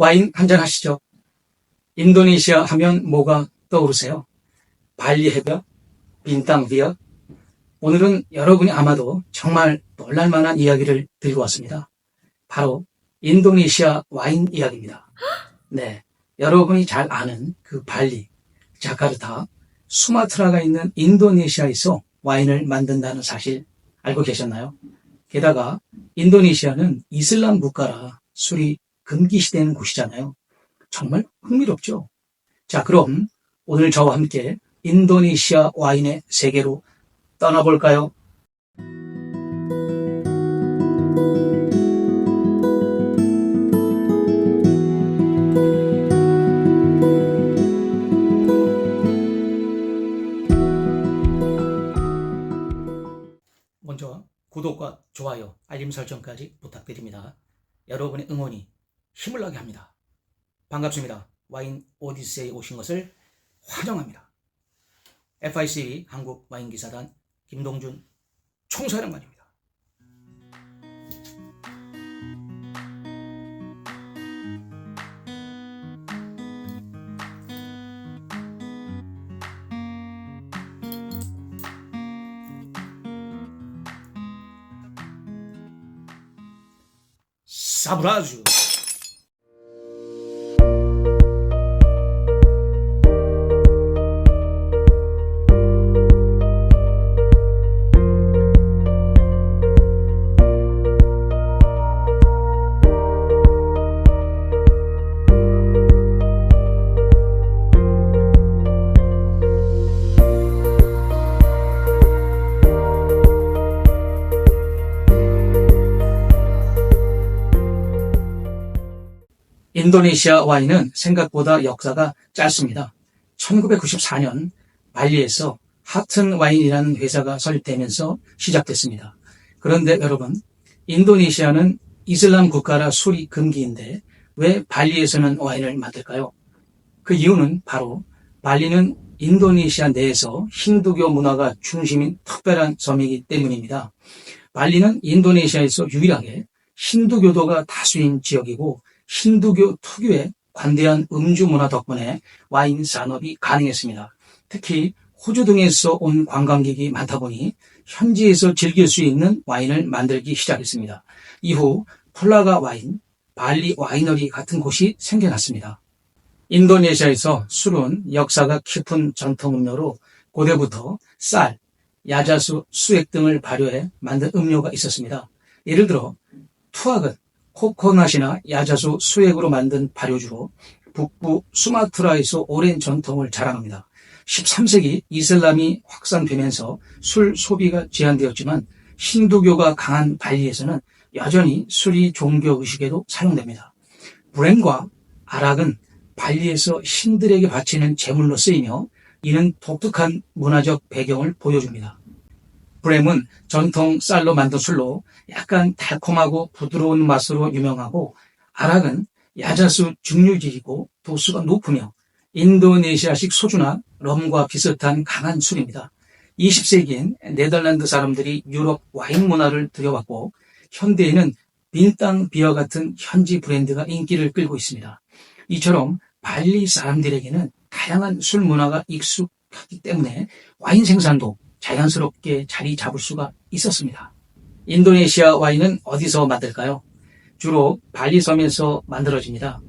와인 한잔 하시죠. 인도네시아 하면 뭐가 떠오르세요? 발리 해변, 빈땅 비어. 오늘은 여러분이 아마도 정말 놀랄만한 이야기를 들고 왔습니다. 바로 인도네시아 와인 이야기입니다. 네, 여러분이 잘 아는 그 발리, 자카르타, 수마트라가 있는 인도네시아에서 와인을 만든다는 사실 알고 계셨나요? 게다가 인도네시아는 이슬람 국가라 술이 금기시되는 곳이잖아요. 정말 흥미롭죠? 자, 그럼 오늘 저와 함께 인도네시아 와인의 세계로 떠나볼까요? 먼저 구독과 좋아요, 알림 설정까지 부탁드립니다. 여러분의 응원이 힘을 나게 합니다. 반갑습니다. 와인 오디세이에 오신 것을 환영합니다. FIC 한국 와인기사단 김동준 총사령관입니다. 사브라주. 인도네시아 와인은 생각보다 역사가 짧습니다. 1994년 발리에서 하튼 와인이라는 회사가 설립되면서 시작됐습니다. 그런데 여러분, 인도네시아는 이슬람 국가라 술이 금기인데 왜 발리에서는 와인을 만들까요? 그 이유는 바로 발리는 인도네시아 내에서 힌두교 문화가 중심인 특별한 섬이기 때문입니다. 발리는 인도네시아에서 유일하게 힌두교도가 다수인 지역이고 힌두교 특유의 관대한 음주 문화 덕분에 와인 산업이 가능했습니다. 특히 호주 등에서 온 관광객이 많다 보니 현지에서 즐길 수 있는 와인을 만들기 시작했습니다. 이후 폴라가 와인, 발리 와이너리 같은 곳이 생겨났습니다. 인도네시아에서 술은 역사가 깊은 전통 음료로 고대부터 쌀, 야자수, 수액 등을 발효해 만든 음료가 있었습니다. 예를 들어 투악은 코코넛이나 야자수, 수액으로 만든 발효주로 북부 수마트라에서 오랜 전통을 자랑합니다. 13세기 이슬람이 확산되면서 술 소비가 제한되었지만 힌두교가 강한 발리에서는 여전히 술이 종교의식에도 사용됩니다. 브렘과 아락은 발리에서 신들에게 바치는 제물로 쓰이며 이는 독특한 문화적 배경을 보여줍니다. 브렘은 전통 쌀로 만든 술로 약간 달콤하고 부드러운 맛으로 유명하고 아락은 야자수 증류질이고 도수가 높으며 인도네시아식 소주나 럼과 비슷한 강한 술입니다. 20세기엔 네덜란드 사람들이 유럽 와인 문화를 들여왔고 현대에는 빈땅 비어 같은 현지 브랜드가 인기를 끌고 있습니다. 이처럼 발리 사람들에게는 다양한 술 문화가 익숙하기 때문에 와인 생산도 자연스럽게 자리 잡을 수가 있었습니다. 인도네시아 와인은 어디서 만들까요? 주로 발리 섬에서 만들어집니다.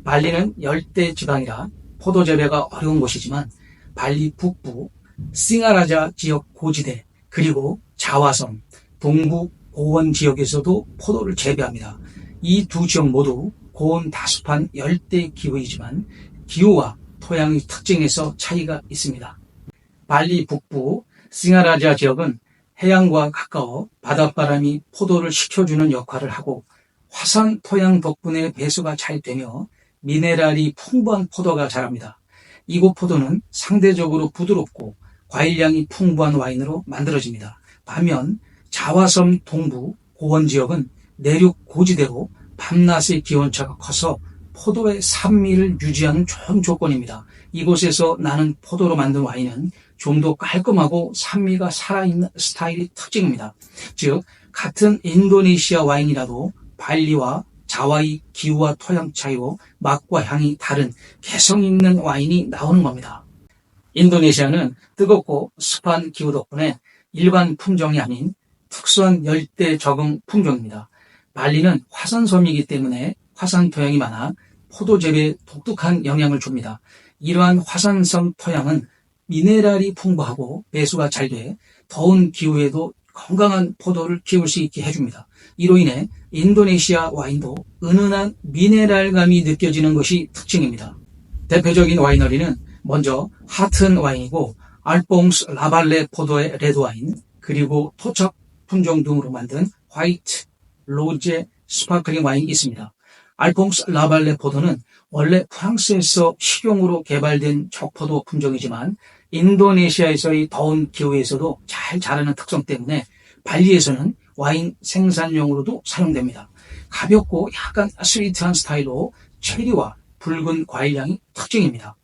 발리는 열대 지방이라 포도 재배가 어려운 곳이지만 발리 북부 싱가라자 지역 고지대 그리고 자와섬 동부 고원 지역에서도 포도를 재배합니다. 이 두 지역 모두 고온 다습한 열대 기후이지만 기후와 토양의 특징에서 차이가 있습니다. 발리 북부 싱가라자 지역은 해양과 가까워 바닷바람이 포도를 식혀주는 역할을 하고 화산 토양 덕분에 배수가 잘 되며 미네랄이 풍부한 포도가 자랍니다. 이곳 포도는 상대적으로 부드럽고 과일량이 풍부한 와인으로 만들어집니다. 반면 자와섬 동부 고원 지역은 내륙 고지대로 밤낮의 기온차가 커서 포도의 산미를 유지하는 좋은 조건입니다. 이곳에서 나는 포도로 만든 와인은 좀 더 깔끔하고 산미가 살아있는 스타일이 특징입니다. 즉 같은 인도네시아 와인이라도 발리와 자와의 기후와 토양 차이로 맛과 향이 다른 개성 있는 와인이 나오는 겁니다. 인도네시아는 뜨겁고 습한 기후 덕분에 일반 품종이 아닌 특수한 열대 적응 품종입니다. 발리는 화산섬이기 때문에 화산 토양이 많아 포도 재배에 독특한 영향을 줍니다. 이러한 화산성 토양은 미네랄이 풍부하고 배수가 잘 돼 더운 기후에도 건강한 포도를 키울 수 있게 해줍니다. 이로 인해 인도네시아 와인도 은은한 미네랄감이 느껴지는 것이 특징입니다. 대표적인 와이너리는 먼저 하튼 와인이고 알퐁스 라발레 포도의 레드 와인, 그리고 토착 품종 등으로 만든 화이트, 로제, 스파클링 와인이 있습니다. 알퐁스 라발레 포도는 원래 프랑스에서 식용으로 개발된 적포도 품종이지만 인도네시아에서의 더운 기후에서도 잘 자라는 특성 때문에 발리에서는 와인 생산용으로도 사용됩니다. 가볍고 약간 스위트한 스타일로 체리와 붉은 과일향이 특징입니다.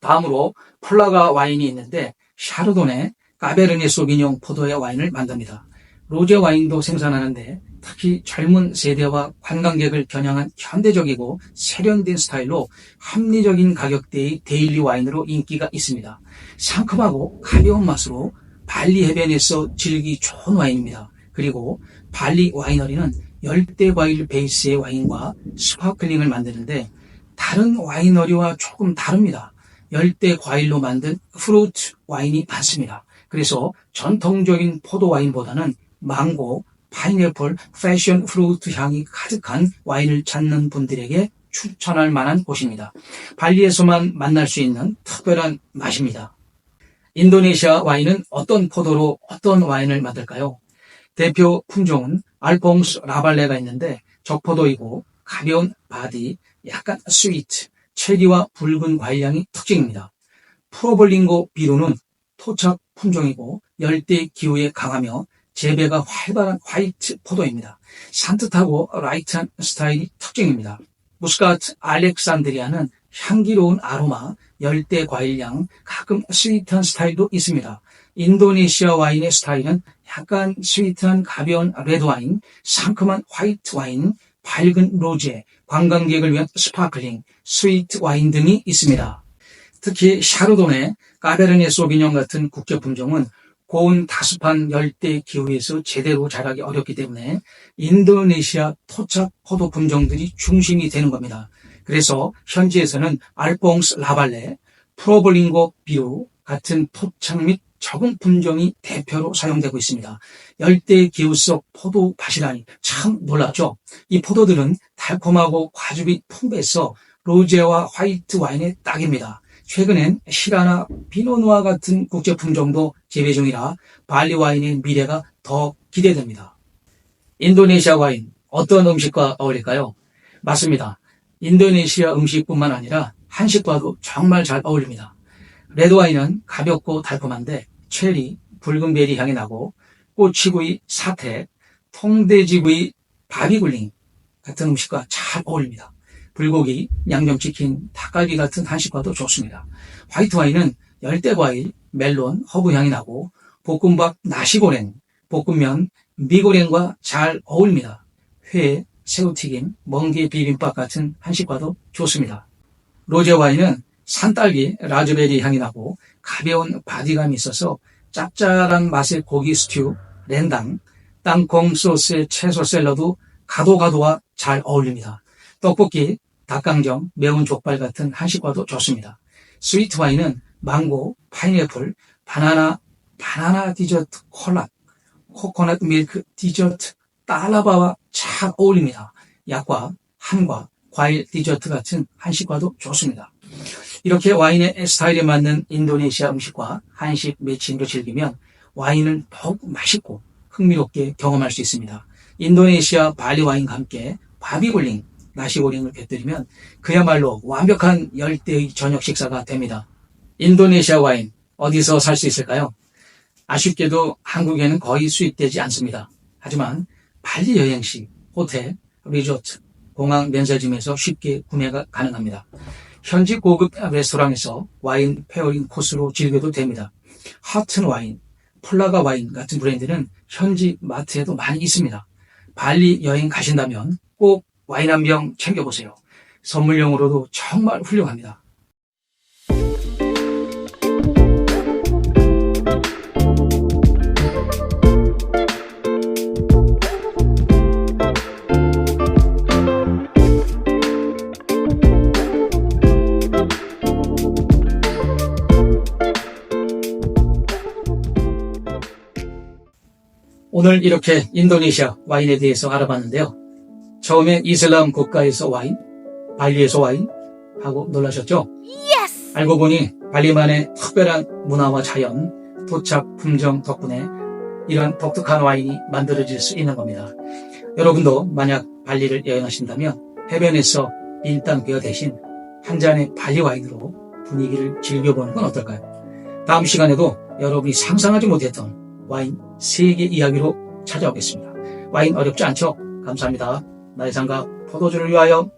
다음으로 플라가 와인이 있는데 샤르도네, 까베르네 소비뇽 포도의 와인을 만듭니다. 로제 와인도 생산하는데 특히 젊은 세대와 관광객을 겨냥한 현대적이고 세련된 스타일로 합리적인 가격대의 데일리 와인으로 인기가 있습니다. 상큼하고 가벼운 맛으로 발리 해변에서 즐기 좋은 와인입니다. 그리고 발리 와이너리는 열대 과일 베이스의 와인과 스파클링을 만드는데 다른 와이너리와 조금 다릅니다. 열대 과일로 만든 프루트 와인이 많습니다. 그래서 전통적인 포도 와인보다는 망고, 파인애플, 패션 프루트 향이 가득한 와인을 찾는 분들에게 추천할 만한 곳입니다. 발리에서만 만날 수 있는 특별한 맛입니다. 인도네시아 와인은 어떤 포도로 어떤 와인을 만들까요? 대표 품종은 알퐁스 라발레가 있는데 적포도이고 가벼운 바디, 약간 스위트, 체리와 붉은 과일향이 특징입니다. 프로볼링고 비루는 토착 품종이고 열대 기후에 강하며 재배가 활발한 화이트 포도입니다. 산뜻하고 라이트한 스타일이 특징입니다. 무스카트 알렉산드리아는 향기로운 아로마, 열대 과일향, 가끔 스위트한 스타일도 있습니다. 인도네시아 와인의 스타일은 약간 스위트한 가벼운 레드와인, 상큼한 화이트 와인, 밝은 로제, 관광객을 위한 스파클링, 스위트 와인 등이 있습니다. 특히 샤르도네, 까베르네 소비뇽 같은 국제품종은 고온 다습한 열대 기후에서 제대로 자라기 어렵기 때문에 인도네시아 토착 포도 품종들이 중심이 되는 겁니다. 그래서 현지에서는 알퐁스 라발레, 프로볼링고 비루 같은 토착 및 적응 품종이 대표로 사용되고 있습니다. 열대 기후 속 포도 밭이라니 참 놀랍죠? 이 포도들은 달콤하고 과즙이 풍부해서 로제와 화이트 와인의 딱입니다. 최근엔 시라나 비노누아 같은 국제품종도 재배 중이라 발리 와인의 미래가 더 기대됩니다. 인도네시아 와인, 어떤 음식과 어울릴까요? 맞습니다. 인도네시아 음식뿐만 아니라 한식과도 정말 잘 어울립니다. 레드와인은 가볍고 달콤한데 체리, 붉은 베리 향이 나고 꼬치구이, 사태, 통돼지구이, 바비굴링 같은 음식과 잘 어울립니다. 불고기, 양념치킨, 닭갈비 같은 한식과도 좋습니다. 화이트 와인은 열대과일, 멜론, 허브 향이 나고 볶음밥, 나시고랭, 볶음면, 미고랭과 잘 어울립니다. 회, 새우튀김, 멍게 비빔밥 같은 한식과도 좋습니다. 로제 와인은 산딸기, 라즈베리 향이 나고 가벼운 바디감이 있어서 짭짤한 맛의 고기 스튜, 렌당, 땅콩 소스의 채소 샐러드, 가도가도와 잘 어울립니다. 떡볶이, 닭강정, 매운 족발 같은 한식과도 좋습니다. 스위트 와인은 망고, 파인애플, 바나나 디저트 콜라, 코코넛 밀크 디저트, 딸라바와 잘 어울립니다. 약과, 한과, 과일 디저트 같은 한식과도 좋습니다. 이렇게 와인의 스타일에 맞는 인도네시아 음식과 한식 매칭으로 즐기면 와인을 더욱 맛있고 흥미롭게 경험할 수 있습니다. 인도네시아 발리 와인과 함께 바비굴링, 나시고랭을 곁들이면 그야말로 완벽한 열대의 저녁 식사가 됩니다. 인도네시아 와인 어디서 살 수 있을까요? 아쉽게도 한국에는 거의 수입되지 않습니다. 하지만 발리 여행 시 호텔, 리조트, 공항 면세점에서 쉽게 구매가 가능합니다. 현지 고급 레스토랑에서 와인 페어링 코스로 즐겨도 됩니다. 하튼 와인, 플라가 와인 같은 브랜드는 현지 마트에도 많이 있습니다. 발리 여행 가신다면 꼭 와인 한 병 챙겨보세요. 선물용으로도 정말 훌륭합니다. 오늘 이렇게 인도네시아 와인에 대해서 알아봤는데요. 처음에 이슬람 국가에서 와인, 발리에서 와인 하고 놀라셨죠? 알고 보니 발리만의 특별한 문화와 자연, 토착 품종 덕분에 이런 독특한 와인이 만들어질 수 있는 겁니다. 여러분도 만약 발리를 여행하신다면 해변에서 밀당뼈 대신 한 잔의 발리 와인으로 분위기를 즐겨보는 건 어떨까요? 다음 시간에도 여러분이 상상하지 못했던 와인 세계 이야기로 찾아오겠습니다. 와인 어렵지 않죠? 감사합니다. 나의 삶과 포도주를 위하여.